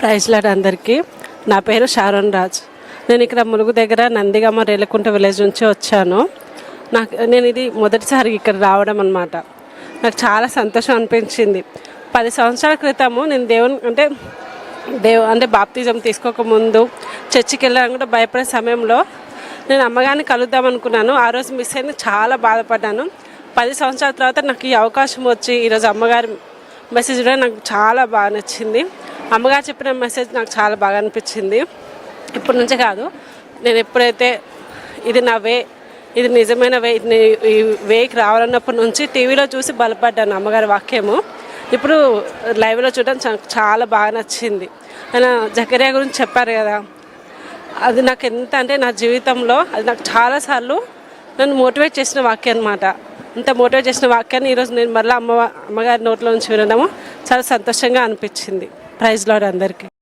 Praise lord అందరికీ. నా పేరు షారోన్ రాజ్. నేను ఇక్కడ ములుగు దగ్గర నందిగామ రేలకుంట విలేజ్ నుంచి వచ్చాను. నేను ఇది మొదటిసారి ఇక్కడ రావడం అన్నమాట. నాకు చాలా సంతోషం అనిపించింది. 10 సంవత్సరాల క్రితము నేను అంటే బాప్తిజం తీసుకోకముందు చర్చికి వెళ్ళాలని కూడా భయపడే సమయంలో నేను అమ్మగారిని కలుద్దాం అనుకున్నాను. ఆ రోజు మిస్ అయింది, చాలా బాధపడ్డాను. 10 సంవత్సరాల తర్వాత నాకు ఈ అవకాశం వచ్చి ఈరోజు అమ్మగారి మెసేజ్ కూడా నాకు చాలా బాగా నచ్చింది. అమ్మగారు చెప్పిన మెసేజ్ నాకు చాలా బాగా అనిపించింది. ఇప్పటి నుంచే కాదు, నేను ఎప్పుడైతే ఇది నా వే, ఇది నిజమైన వే, ఈ వేకి రావాలన్నప్పటి నుంచి టీవీలో చూసి బలపడ్డాను అమ్మగారి వాక్యము. ఇప్పుడు లైవ్లో చూడడం చాలా బాగా నచ్చింది. ఆయన జకరియా గురించి చెప్పారు కదా, అది నాకు ఎంత అంటే నా జీవితంలో అది నాకు చాలాసార్లు నన్ను మోటివేట్ చేసిన వాక్యం అనమాట. అంత మోటివేట్ చేసిన వాక్యాన్ని ఈరోజు నేను మళ్ళీ అమ్మగారి నోట్లో నుంచి వినడము చాలా సంతోషంగా అనిపించింది. ప్రైజ్ లార్డ్ అందరికీ.